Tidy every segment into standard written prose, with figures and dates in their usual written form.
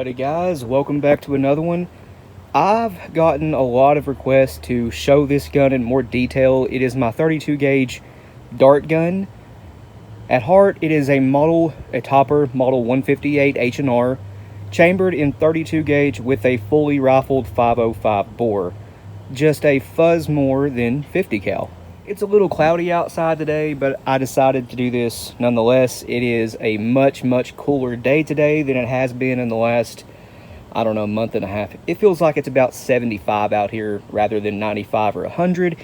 Alrighty guys, welcome back to another one. I've gotten a lot of requests to show this gun in more detail. It is my 32 gauge dart gun. At heart, it is a topper model 158 H&R, chambered in 32 gauge with a fully rifled 505 bore. Just a fuzz more than 50 cal. It's a little cloudy outside today, but I decided to do this nonetheless. It is a much cooler day today than it has been in the last, I don't know, month and a half. It feels like it's about 75 out here rather than 95 or 100.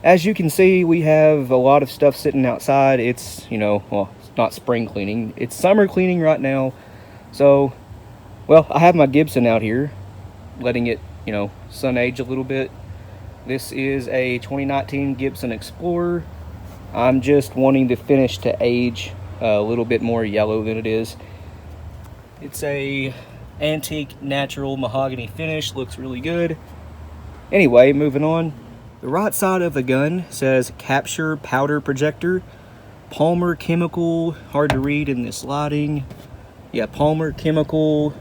As you can see, we have a lot of stuff sitting outside. It's, well, it's not spring cleaning. It's summer cleaning right now. So, well, I have my Gibson out here, letting it, sun age a little bit. This is a 2019 Gibson Explorer. I'm just wanting the finish to age a little bit more yellow than it is. It's a antique natural mahogany finish, looks really good. Anyway, moving on. The right side of the gun says Capture Powder Projector, Palmer Chemical, hard to read in this lighting. Yeah, Palmer Chemical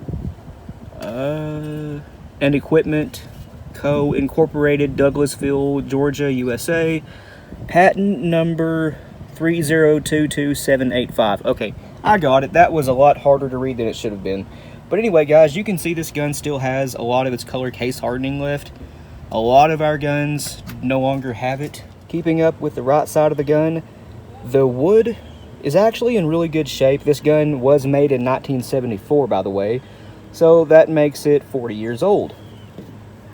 and Equipment Co. Incorporated, Douglasville, Georgia, USA. Patent number 3022785. Okay, I got it. That was a lot harder to read than it should have been. But anyway, guys, you can see this gun still has a lot of its color case hardening left. A lot of our guns no longer have it. Keeping up with the right side of the gun, the wood is actually in really good shape. This gun was made in 1974, by the way, so that makes it 40 years old.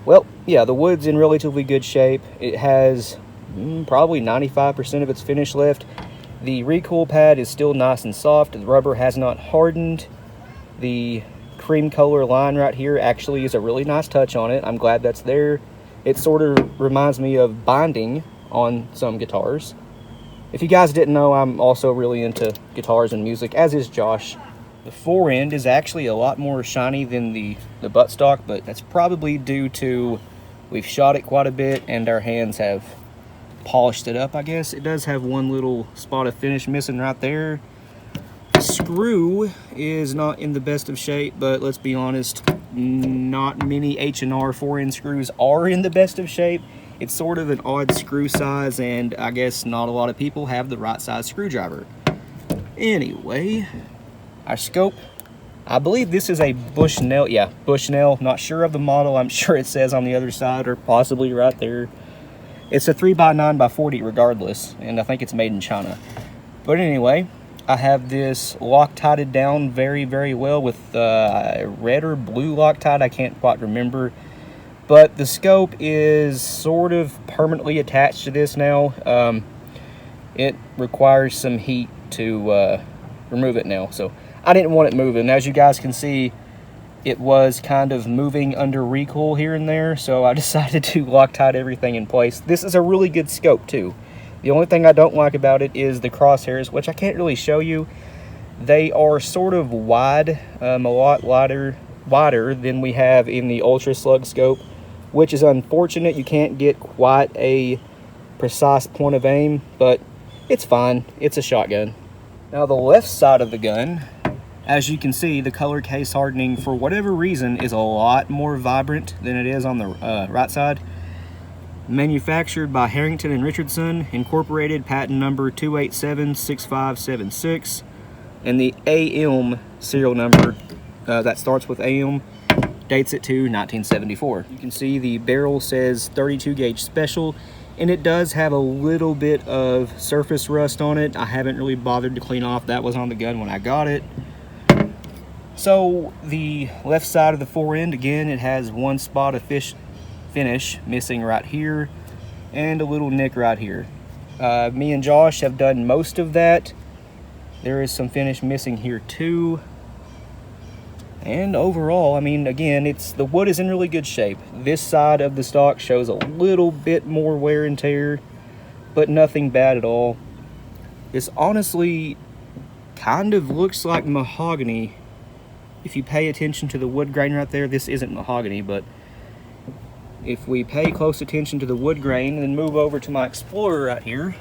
Well, yeah, the wood's in relatively good shape. It has probably 95% of its finish left. The recoil pad is still nice and soft. The rubber has not hardened. The cream color line right here actually is a really nice touch on it. I'm glad that's there. It sort of reminds me of binding on some guitars. If you guys didn't know, I'm also really into guitars and music, as is Josh. The fore end is actually a lot more shiny than the buttstock, but that's probably due to we've shot it quite a bit and our hands have polished it up, I guess. It does have one little spot of finish missing right there. The screw is not in the best of shape, but let's be honest, not many H&R fore end screws are in the best of shape. It's sort of an odd screw size, and I guess not a lot of people have the right size screwdriver. Anyway, our scope, I believe this is a Bushnell. Yeah, Bushnell. Not sure of the model. I'm sure it says on the other side or possibly right there. It's a 3x9x40 regardless, and I think it's made in China. But anyway, I have this Loctited down very well with red or blue Loctite. I can't quite remember. But the scope is sort of permanently attached to this now. It requires some heat to remove it now, so I didn't want it moving. As you guys can see, it was kind of moving under recoil here and there, so I decided to Loctite everything in place. This is a really good scope too. The only thing I don't like about it is the crosshairs, which I can't really show you. They are sort of wide, a lot wider than we have in the Ultra Slug scope, which is unfortunate. You can't get quite a precise point of aim, but it's fine. It's a shotgun. Now the left side of the gun, as you can see, the color case hardening, for whatever reason, is a lot more vibrant than it is on the right side. Manufactured by Harrington and Richardson, Incorporated, patent number 2876576, and the AM serial number that starts with AM dates it to 1974. You can see the barrel says 32 gauge special, and it does have a little bit of surface rust on it. I haven't really bothered to clean off. That was on the gun when I got it. So the left side of the fore end, again, it has one spot of finish missing right here and a little nick right here. Me and Josh have done most of that. There is some finish missing here too. And overall, I mean, again, the wood is in really good shape. This side of the stock shows a little bit more wear and tear, but nothing bad at all. This honestly kind of looks like mahogany. If you pay attention to the wood grain right there, this isn't mahogany, but if we pay close attention to the wood grain and then move over to my Explorer right here,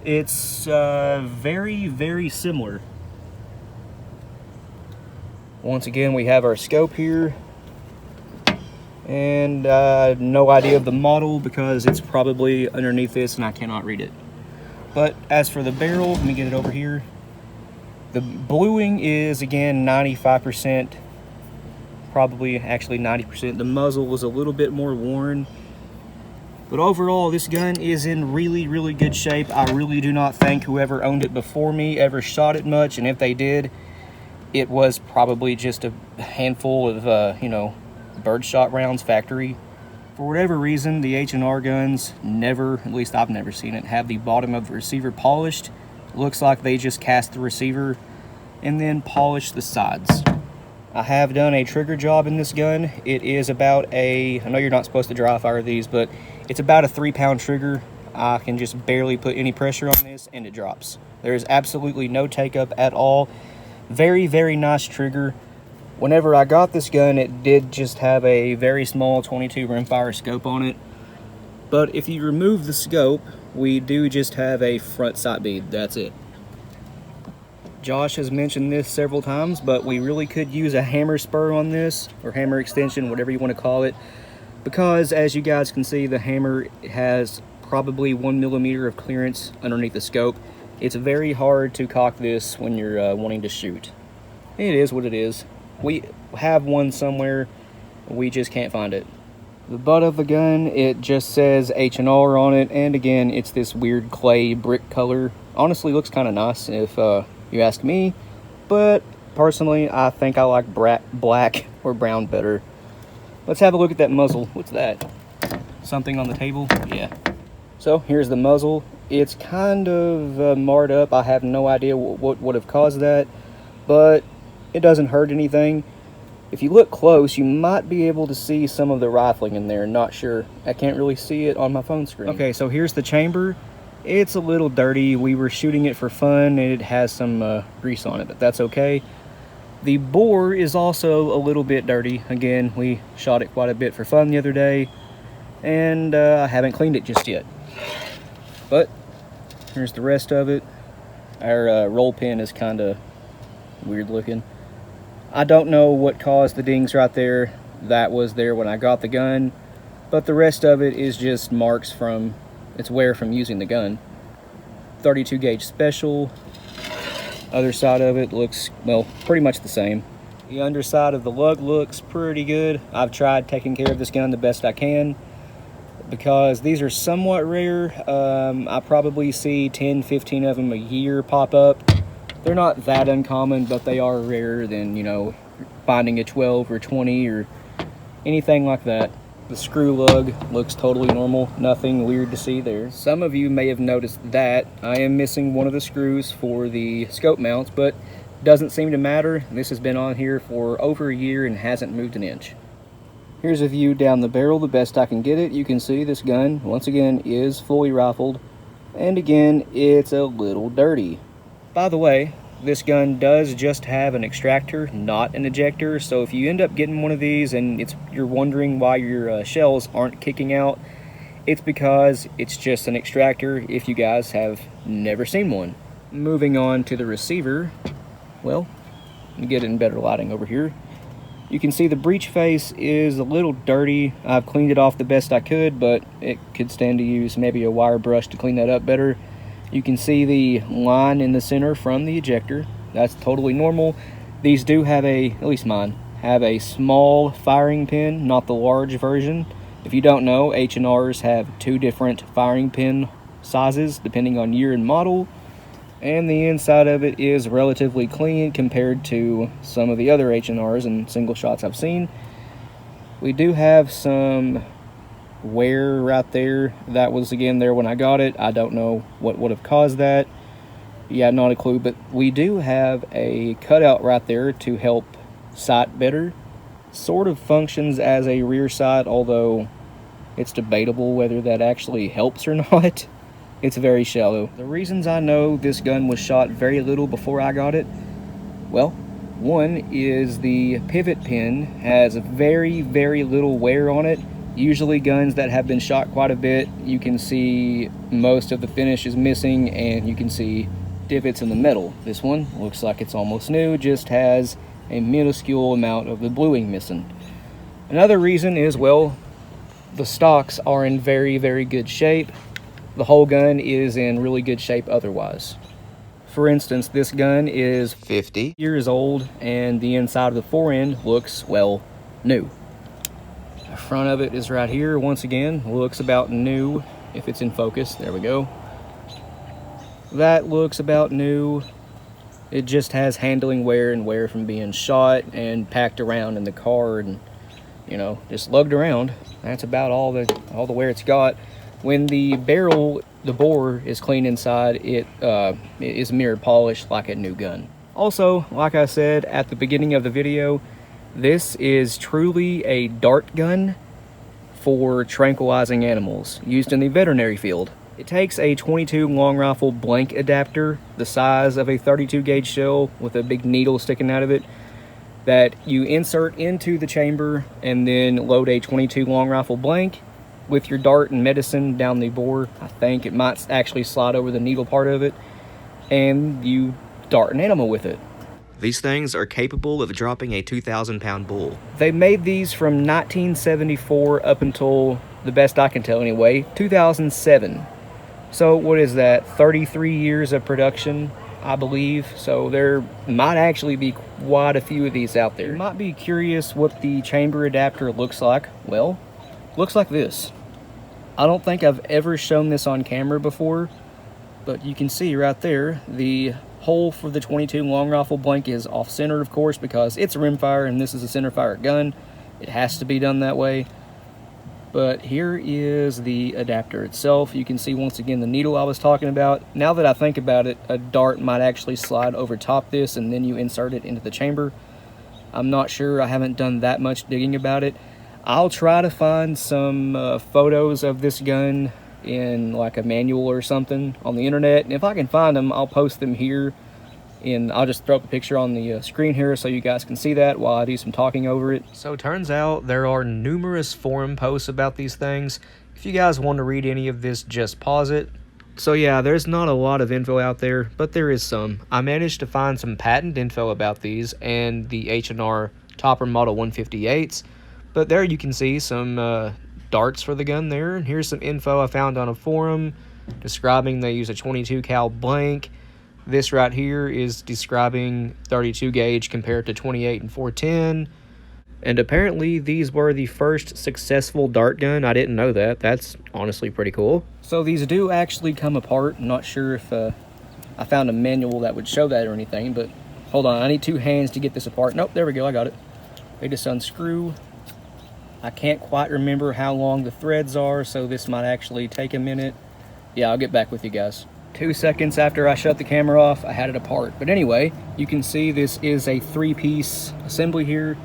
it's very similar. Once again, we have our scope here. And no idea of the model because it's probably underneath this and I cannot read it. But as for the barrel, let me get it over here. The bluing is again 95%, probably actually 90%. The muzzle was a little bit more worn. But overall, this gun is in really, really good shape. I really do not think whoever owned it before me ever shot it much, and if they did, it was probably just a handful of, you know, birdshot rounds factory. For whatever reason, the H&R guns never, at least I've never seen it, have the bottom of the receiver polished. Looks like they just cast the receiver and then polish the sides. I have done a trigger job in this gun. It is about a, I know you're not supposed to dry fire these, but it's about a 3-pound trigger. I can just barely put any pressure on this and it drops. There is absolutely no take up at all. Very, very nice trigger. Whenever I got this gun, it did just have a very small 22 rimfire scope on it. But if you remove the scope, we do just have a front sight bead. That's it. Josh has mentioned this several times, but we really could use a hammer spur on this, or hammer extension, whatever you want to call it, because as you guys can see, the hammer has probably 1 millimeter of clearance underneath the scope. It's very hard to cock this when you're wanting to shoot. It is what it is. We have one somewhere, we just can't find it. The butt of the gun, it just says H&R on it, and again, it's this weird clay brick color. Honestly, looks kind of nice if you ask me, but personally, I think I like black or brown better. Let's have a look at that muzzle. What's that? Something on the table? Yeah. So here's the muzzle. It's kind of marred up. I have no idea what would have caused that, but it doesn't hurt anything. If you look close, you might be able to see some of the rifling in there. Not sure. I can't really see it on my phone screen. Okay, so here's the chamber. It's a little dirty. We were shooting it for fun, and it has some grease on it, but that's okay. The bore is also a little bit dirty. Again, we shot it quite a bit for fun the other day, and I haven't cleaned it just yet. But here's the rest of it. Our roll pin is kind of weird looking. I don't know what caused the dings right there. That was there when I got the gun, but the rest of it is just marks from its wear from using the gun. 32 gauge special. Other side of it looks, well, pretty much the same. The underside of the lug looks pretty good. I've tried taking care of this gun the best I can because these are somewhat rare. I probably see 10, 15 of them a year pop up. They're not that uncommon, but they are rarer than, you know, finding a 12 or 20 or anything like that. The screw lug looks totally normal, nothing weird to see there. Some of you may have noticed that I am missing one of the screws for the scope mounts, but doesn't seem to matter. This has been on here for over a year and hasn't moved an inch. Here's a view down the barrel the best I can get it. You can see this gun, once again, is fully rifled. And again, it's a little dirty. By the way, this gun does just have an extractor, not an ejector, so if you end up getting one of these and you're wondering why your shells aren't kicking out, it's because it's just an extractor if you guys have never seen one. Moving on to the receiver, well, let me get it in better lighting over here. You can see the breech face is a little dirty. I've cleaned it off the best I could, but it could stand to use maybe a wire brush to clean that up better. You can see the line in the center from the ejector. That's totally normal. These do have at least mine, have a small firing pin, not the large version. If you don't know, H&Rs have 2 different firing pin sizes depending on year and model. And the inside of it is relatively clean compared to some of the other H&Rs and single shots I've seen. We do have some wear right there. That was again there when I got it. I don't know what would have caused that. Yeah, not a clue, but we do have a cutout right there to help sight better. Sort of functions as a rear sight, although it's debatable whether that actually helps or not. It's very shallow. The reasons I know this gun was shot very little before I got it, well, one is the pivot pin has very, very little wear on it. Usually guns that have been shot quite a bit, you can see most of the finish is missing and you can see divots in the metal. This one looks like it's almost new, just has a minuscule amount of the bluing missing. Another reason is, well, the stocks are in very, very good shape. The whole gun is in really good shape otherwise. For instance, this gun is 50 years old, and the inside of the forend looks, well, new. The front of it is right here. Once again, looks about new. If it's in focus, there we go. That looks about new. It just has handling wear and wear from being shot and packed around in the car and, you know, just lugged around. That's about all the wear it's got. When the barrel, the bore is clean inside, it is mirror polished like a new gun. Also, like I said at the beginning of the video, this is truly a dart gun for tranquilizing animals used in the veterinary field. It takes a 22 long rifle blank adapter, the size of a 32 gauge shell with a big needle sticking out of it, that you insert into the chamber and then load a 22 long rifle blank with your dart and medicine down the bore. I think it might actually slide over the needle part of it, and you dart an animal with it. These things are capable of dropping a 2,000-pound bull. They made these from 1974 up until, the best I can tell anyway, 2007. So what is that, 33 years of production, I believe. So there might actually be quite a few of these out there. You might be curious what the chamber adapter looks like. Well, looks like this. I don't think I've ever shown this on camera before, but you can see right there, the hole for the 22 long rifle blank is off center, of course, because it's a rimfire and this is a center fire gun. It has to be done that way. But here is the adapter itself. You can see once again the needle I was talking about. Now that I think about it, a dart might actually slide over top this and then you insert it into the chamber. I'm not sure. I haven't done that much digging about it. I'll try to find some photos of this gun in like a manual or something on the internet, and if I can find them, I'll post them here. I'll just throw up a picture on the screen here so you guys can see that while I do some talking over it. So it turns out there are numerous forum posts about these things. If you guys want to read any of this, just pause it. So yeah, there's not a lot of info out there, but there is some. I managed to find some patent info about these and the H&R Topper Model 158s. But there you can see some darts for the gun there. And here's some info I found on a forum describing they use a 22 cal blank. This right here is describing 32 gauge compared to 28 and 410. And apparently these were the first successful dart gun. I didn't know that. That's honestly pretty cool. So these do actually come apart. I'm not sure if I found a manual that would show that or anything, but hold on. I need two hands to get this apart. Nope, there we go. I got it. They just unscrew. I can't quite remember how long the threads are, so this might actually take a minute. Yeah, I'll get back with you guys. 2 seconds after I shut the camera off, I had it apart. But anyway, you can see this is a 3-piece assembly here.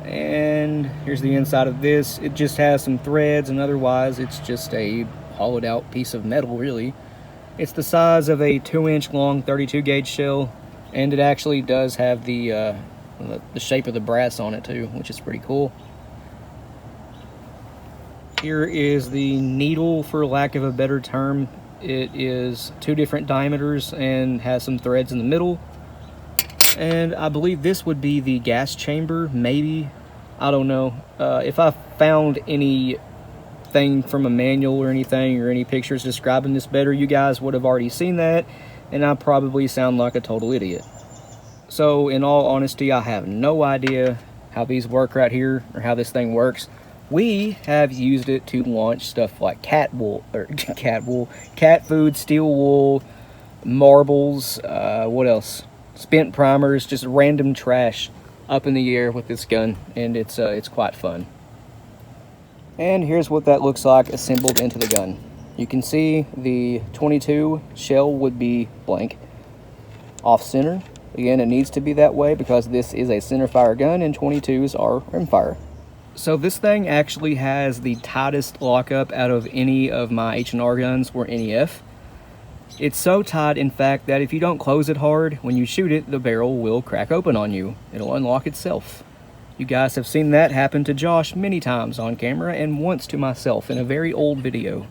And here's the inside of this. It just has some threads, and otherwise it's just a hollowed out piece of metal, really. It's the size of a 2-inch long 32 gauge shell, and it actually does have the shape of the brass on it too, which is pretty cool. Here is the needle, for lack of a better term. It is 2 different diameters and has some threads in the middle. And I believe this would be the gas chamber, maybe. I don't know. If I found anything from a manual or anything, or any pictures describing this better, you guys would have already seen that, and I probably sound like a total idiot. So in all honesty, I have no idea how these work right here, or how this thing works. We have used it to launch stuff like cat food, steel wool, marbles, what else? Spent primers, just random trash up in the air with this gun, and it's quite fun. And here's what that looks like assembled into the gun. You can see the 22 shell would be blank, off center. Again, it needs to be that way because this is a center fire gun and 22s are rimfire. So this thing actually has the tightest lockup out of any of my H&R guns or NEF. It's so tight, in fact, that if you don't close it hard, when you shoot it, the barrel will crack open on you. It'll unlock itself. You guys have seen that happen to Josh many times on camera, and once to myself in a very old video.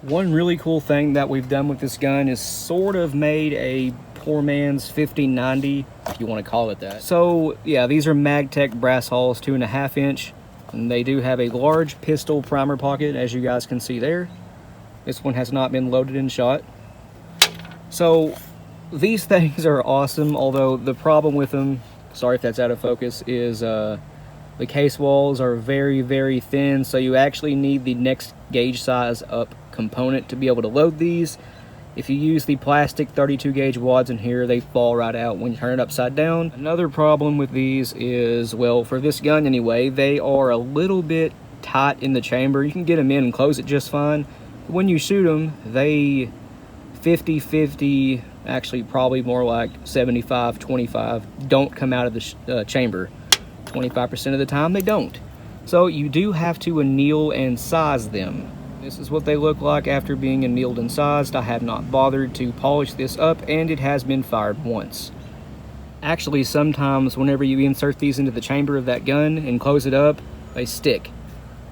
One really cool thing that we've done with this gun is sort of made a poor man's 5090, if you want to call it that. So yeah, these are Magtech brass hulls, 2.5 inch, and they do have a large pistol primer pocket, as you guys can see there. This one has not been loaded and shot. So these things are awesome, although the problem with them, sorry if that's out of focus, is the case walls are very, very thin, so you actually need the next gauge size up component to be able to load these. If you use the plastic 32 gauge wads in here, they fall right out when you turn it upside down. Another problem with these is, well, for this gun anyway, they are a little bit tight in the chamber. You can get them in and close it just fine. But when you shoot them, they 50-50, actually probably more like 75-25, don't come out of the chamber. 25% of the time they don't. So you do have to anneal and size them. This is what they look like after being annealed and sized. I have not bothered to polish this up, and it has been fired once. Actually, sometimes whenever you insert these into the chamber of that gun and close it up, they stick.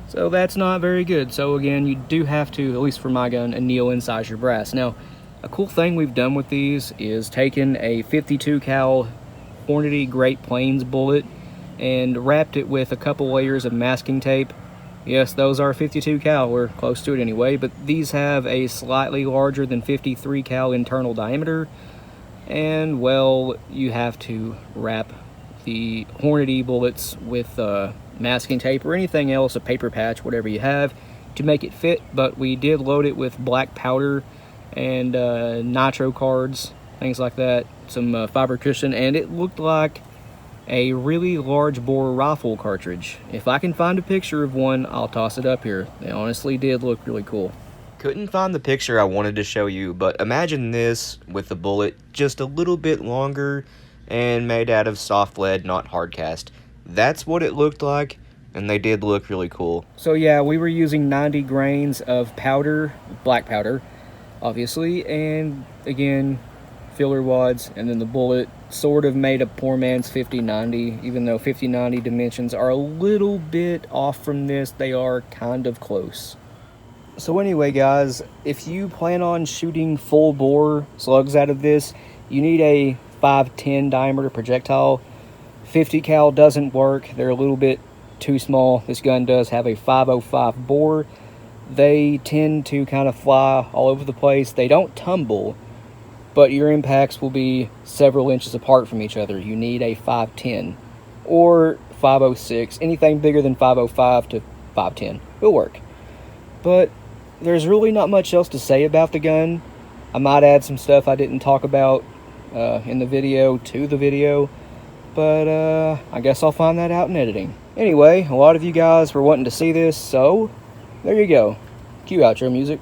So that's not very good. So again, you do have to, at least for my gun, anneal and size your brass. Now, a cool thing we've done with these is taken a 52 cal Hornady Great Plains bullet and wrapped it with a couple layers of masking tape. Yes, those are 52 cal, we're close to it anyway, but these have a slightly larger than 53 cal internal diameter, and well, you have to wrap the Hornady bullets with masking tape or anything else, a paper patch, whatever you have, to make it fit. But we did load it with black powder and nitro cards, things like that, some fiber cushion, and it looked like a really large bore rifle cartridge. If I can find a picture of one, I'll toss it up here. They honestly did look really cool. Couldn't find the picture I wanted to show you, but imagine this with the bullet just a little bit longer and made out of soft lead, not hard cast. That's what it looked like, and they did look really cool. So yeah, we were using 90 grains of powder, black powder, obviously, and again, filler wads, and then the bullet sort of made a poor man's 5090, even though 5090 dimensions are a little bit off from this, they are kind of close. So anyway guys, if you plan on shooting full bore slugs out of this, you need a 510 diameter projectile. 50 cal doesn't work, they're a little bit too small. This gun does have a 505 bore. They tend to kind of fly all over the place. They don't tumble, but your impacts will be several inches apart from each other. You need a 510 or 506. Anything bigger than 505 to 510 will work. But there's really not much else to say about the gun. I might add some stuff I didn't talk about in the video to the video, but I guess I'll find that out in editing. Anyway, a lot of you guys were wanting to see this, so there you go. Cue outro music.